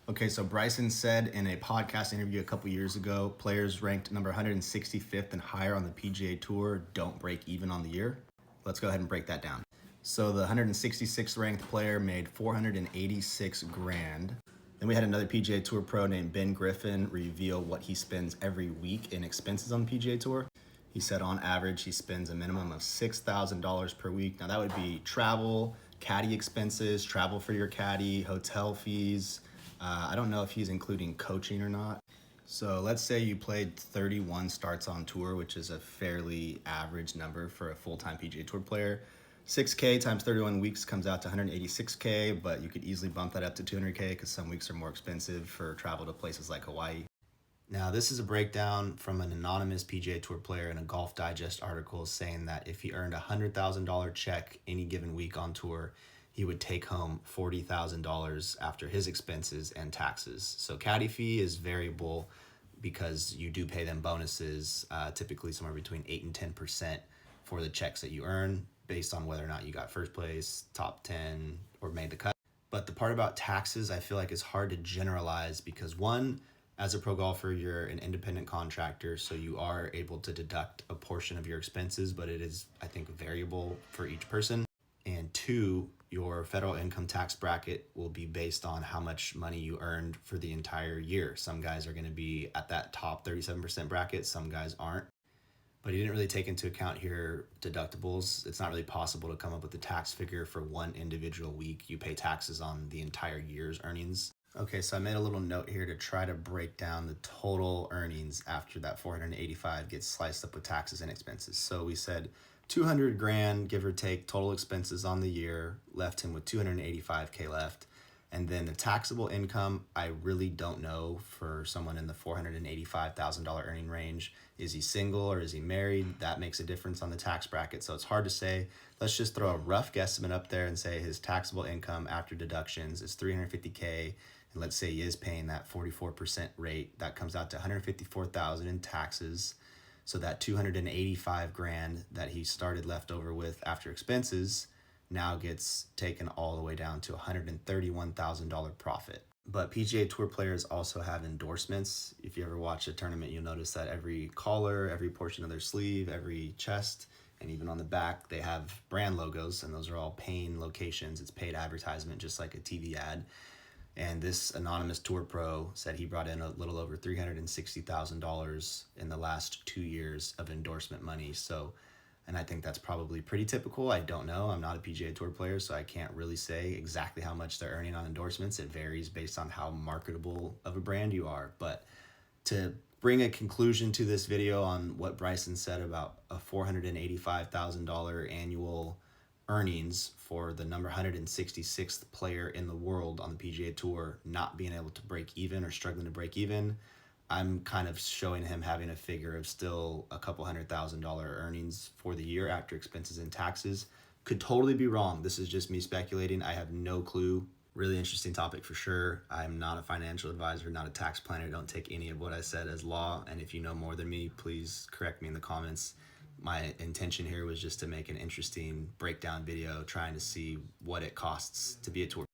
Okay, so Bryson said in a podcast interview a couple years ago, players ranked number 165th and higher on the PGA Tour don't break even on the year. Let's go ahead and break that down. So the 166th ranked player made 486 grand. Then we had another PGA Tour pro named Ben Griffin reveal what he spends every week in expenses on the PGA Tour. He said on average he spends a minimum of $6,000 per week. Now that would be travel, caddy expenses, travel for your caddy, hotel fees. I don't know if he's including coaching or not. So let's say you played 31 starts on tour, which is a fairly average number for a full-time PGA Tour player. 6K times 31 weeks comes out to 186K, but you could easily bump that up to 200K because some weeks are more expensive for travel to places like Hawaii. Now, this is a breakdown from an anonymous PGA Tour player in a Golf Digest article saying that if he earned a $100,000 check any given week on tour, he would take home $40,000 after his expenses and taxes. So caddy fee is variable because you do pay them bonuses, typically somewhere between 8 and 10% for the checks that you earn based on whether or not you got first place, top 10, or made the cut. But the part about taxes, I feel like is hard to generalize because one, as a pro golfer, you're an independent contractor, so you are able to deduct a portion of your expenses, but it is, I think, variable for each person. And two, your federal income tax bracket will be based on how much money you earned for the entire year. Some guys are going to be at that top 37% bracket, some guys aren't. But he didn't really take into account here deductibles. It's not really possible to come up with a tax figure for one individual week. You pay taxes on the entire year's earnings. Okay, so I made a little note here to try to break down the total earnings after that 485 gets sliced up with taxes and expenses. So we said 200 grand, give or take, total expenses on the year, left him with 285K left. And then the taxable income, I really don't know for someone in the $485,000 earning range. Is he single or is he married? That makes a difference on the tax bracket. So it's hard to say. Let's just throw a rough guesstimate up there and say his taxable income after deductions is 350K. And let's say he is paying that 44% rate. That comes out to 154,000 in taxes. So that 285 grand that he started left over with after expenses now gets taken all the way down to $131,000 profit. But PGA Tour players also have endorsements. If you ever watch a tournament, you'll notice that every collar, every portion of their sleeve, every chest, and even on the back, they have brand logos, and those are all paying locations. It's paid advertisement, just like a TV ad. And this anonymous tour pro said he brought in a little over $360,000 in the last 2 years of endorsement money. And I think that's probably pretty typical. I don't know. I'm not a PGA Tour player, so I can't really say exactly how much they're earning on endorsements. It varies based on how marketable of a brand you are. But to bring a conclusion to this video on what Bryson said about a $485,000 annual earnings for the number 166th player in the world on the PGA Tour not being able to break even or struggling to break even, I'm kind of showing him having a figure of still a couple $100,000 earnings for the year after expenses and taxes. Could totally be wrong. This is just me speculating. I have no clue. Really interesting topic for sure. I'm not a financial advisor, not a tax planner. Don't take any of what I said as law. And if you know more than me, please correct me in the comments. My intention here was just to make an interesting breakdown video trying to see what it costs to be a tour